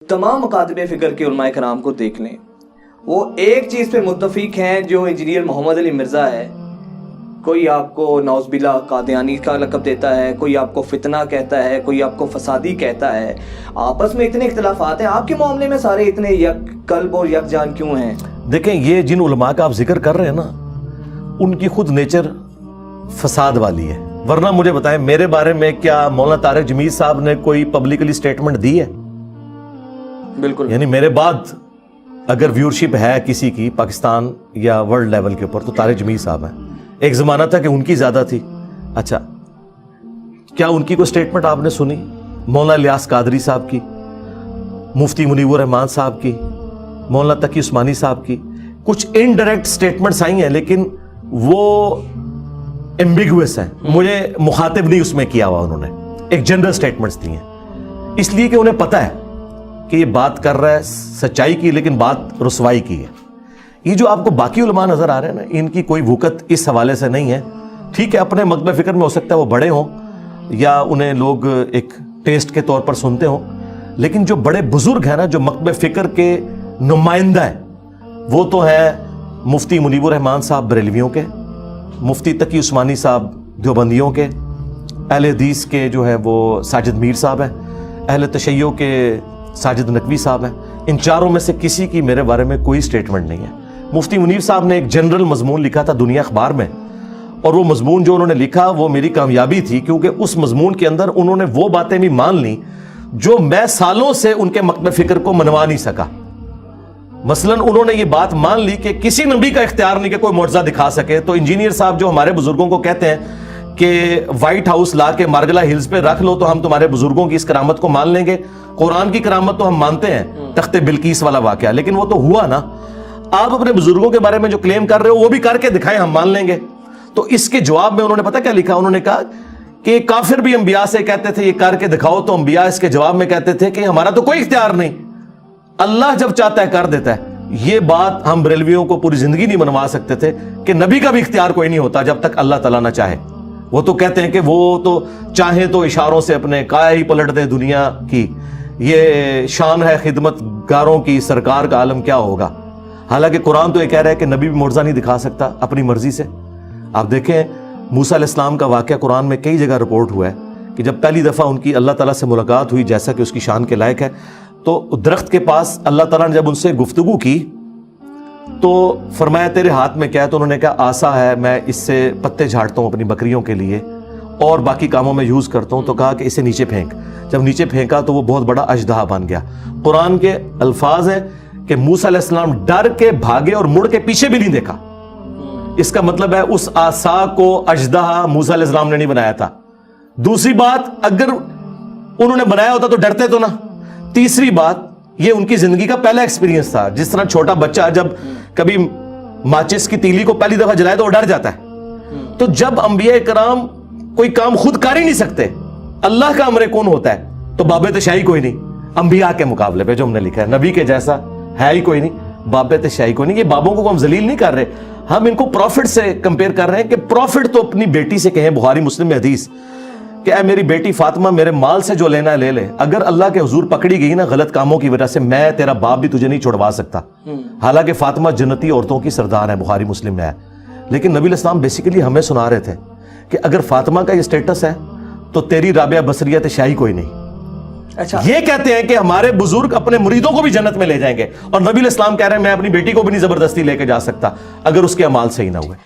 تمام مکاتب فکر کے علماء کرام کو دیکھ لیں، وہ ایک چیز پہ متفق ہیں جو انجینئر محمد علی مرزا ہے. کوئی آپ کو نعوذ باللہ قادیانی کا لقب دیتا ہے، کوئی آپ کو فتنہ کہتا ہے، کوئی آپ کو فسادی کہتا ہے. آپس میں اتنے اختلافات ہیں، آپ کے معاملے میں سارے اتنے یک قلب اور یک جان کیوں ہیں؟ دیکھیں، یہ جن علماء کا آپ ذکر کر رہے ہیں نا، ان کی خود نیچر فساد والی ہے. ورنہ مجھے بتائیں، میرے بارے میں کیا مولانا طارق جمیل صاحب نے کوئی پبلکلی سٹیٹمنٹ دی ہے؟ بالکل. یعنی میرے بعد اگر ویورشپ ہے کسی کی پاکستان یا ورلڈ لیول کے اوپر تو طارق جمیل صاحب ہیں. ایک زمانہ تھا کہ ان کی زیادہ تھی. اچھا، کیا ان کی کوئی سٹیٹمنٹ آپ نے سنی؟ مولانا الیاس قادری صاحب کی، مفتی منیب الرحمان صاحب کی، مولانا تقی عثمانی صاحب کی کچھ انڈائریکٹ سٹیٹمنٹس آئی ہیں، لیکن وہ ایمبیگوس ہیں. مجھے مخاطب نہیں اس میں کیا ہوا. انہوں نے ایک جنرل سٹیٹمنٹس دی ہیں، اس لیے کہ انہیں پتہ ہے کہ یہ بات کر رہا ہے سچائی کی، لیکن بات رسوائی کی ہے. یہ جو آپ کو باقی علماء نظر آ رہے ہیں نا، ان کی کوئی وقت اس حوالے سے نہیں ہے. ٹھیک ہے، اپنے مکتب فکر میں ہو سکتا ہے وہ بڑے ہوں یا انہیں لوگ ایک ٹیسٹ کے طور پر سنتے ہوں، لیکن جو بڑے بزرگ ہیں نا، جو مکتب فکر کے نمائندہ ہیں، وہ تو ہیں مفتی منیب الرحمان صاحب بریلویوں کے، مفتی تقی عثمانی صاحب دیوبندیوں کے، اہل حدیث کے جو ہے وہ ساجد میر صاحب ہیں، اہل تشیع کے ساجد نقوی صاحب ہیں. ان چاروں میں سے کسی کی میرے بارے میں کوئی سٹیٹمنٹ نہیں ہے. مفتی منیر صاحب نے ایک جنرل مضمون لکھا تھا دنیا اخبار میں، اور وہ مضمون جو انہوں نے لکھا وہ میری کامیابی تھی، کیونکہ اس مضمون کے اندر انہوں نے وہ باتیں بھی مان لیں جو میں سالوں سے ان کے مکتب فکر کو منوا نہیں سکا. مثلا انہوں نے یہ بات مان لی کہ کسی نبی کا اختیار نہیں کہ کوئی معجزہ دکھا سکے. تو انجینئر صاحب جو ہمارے بزرگوں کو کہتے ہیں کہ وائٹ ہاؤس لا کے مارگلا ہلز پہ رکھ لو تو ہم تمہارے بزرگوں کی اس کرامت کو مان لیں گے. قرآن کی کرامت تو ہم مانتے ہیں، تخت بلقیس والا واقعہ، لیکن وہ تو ہوا نا. آپ اپنے بزرگوں کے بارے میں جو کلیم کر رہے ہو وہ بھی کر کے دکھائیں، ہم مان لیں گے. تو اس کے جواب میں انہوں نے پتہ کیا لکھا؟ انہوں نے کہا کہ کافر بھی انبیاء سے کہتے تھے یہ کر کے دکھاؤ، تو انبیاء اس کے جواب میں کہتے تھے کہ ہمارا تو کوئی اختیار نہیں، اللہ جب چاہتا ہے کر دیتا ہے. یہ بات ہم بریلویوں کو پوری زندگی نہیں منوا سکتے تھے کہ نبی کا بھی اختیار کوئی نہیں ہوتا جب تک اللہ تعالیٰ نہ چاہے. وہ تو کہتے ہیں کہ وہ تو چاہیں تو اشاروں سے اپنے کایا ہی پلٹ دے دنیا کی، یہ شان ہے خدمت گاروں کی، سرکار کا عالم کیا ہوگا. حالانکہ قرآن تو یہ کہہ رہا ہے کہ نبی بھی معجزہ نہیں دکھا سکتا اپنی مرضی سے. آپ دیکھیں موسیٰ علیہ السلام کا واقعہ قرآن میں کئی جگہ رپورٹ ہوا ہے کہ جب پہلی دفعہ ان کی اللہ تعالیٰ سے ملاقات ہوئی، جیسا کہ اس کی شان کے لائق ہے، تو درخت کے پاس اللہ تعالیٰ نے جب ان سے گفتگو کی تو فرمایا تیرے ہاتھ میں کیا ہے؟ تو انہوں نے کہا آسا ہے، میں اس سے پتے جھاڑتا ہوں اپنی بکریوں کے لیے اور باقی کاموں میں یوز کرتا ہوں. تو کہا کہ اسے نیچے پھینک. جب نیچے پھینکا تو وہ بہت بڑا اژدہا بن گیا. قرآن کے الفاظ ہیں کہ موسیٰ علیہ السلام ڈر کے بھاگے اور مڑ کے پیچھے بھی نہیں دیکھا. اس کا مطلب ہے اس آسا کو اژدہا موسیٰ علیہ السلام نے نہیں بنایا تھا. دوسری بات، اگر انہوں نے بنایا ہوتا تو ڈرتے تو نہ. تیسری بات، یہ ان کی زندگی کا پہلا ایکسپیرینس تھا. جس طرح چھوٹا بچہ جب کبھی ماچس کی تیلی کو پہلی دفعہ جلائے تو وہ ڈر جاتا ہے. تو جب انبیاء کرام کوئی کام خود کر ہی نہیں سکتے، اللہ کا امر کون ہوتا ہے، تو باب تشائی کوئی نہیں. انبیاء کے مقابلے پہ جو ہم نے لکھا ہے، نبی کے جیسا ہے ہی کوئی نہیں، باب تشائی کوئی نہیں. یہ بابوں کو ہم ذلیل نہیں کر رہے، ہم ان کو پروفٹ سے کمپیئر کر رہے ہیں کہ پروفٹ تو اپنی بیٹی سے کہیں، بخاری مسلم میں حدیث کہ اے میری بیٹی فاطمہ، میرے مال سے جو لینا ہے لے لے، اگر اللہ کے حضور پکڑی گئی نا غلط کاموں کی وجہ سے، میں تیرا باپ بھی تجھے نہیں چھڑوا سکتا. حالانکہ فاطمہ جنتی عورتوں کی سردار ہے، بخاری مسلم میں ہے. لیکن نبی علیہ السلام بیسیکلی ہمیں سنا رہے تھے کہ اگر فاطمہ کا یہ سٹیٹس ہے تو تیری رابعہ بصریہ شاہی کوئی نہیں. اچھا، یہ کہتے ہیں کہ ہمارے بزرگ اپنے مریدوں کو بھی جنت میں لے جائیں گے، اور نبی علیہ السلام کہہ رہے ہیں میں اپنی بیٹی کو بھی نہیں زبردستی لے کے جا سکتا اگر اس کے اعمال صحیح نہ ہوئے.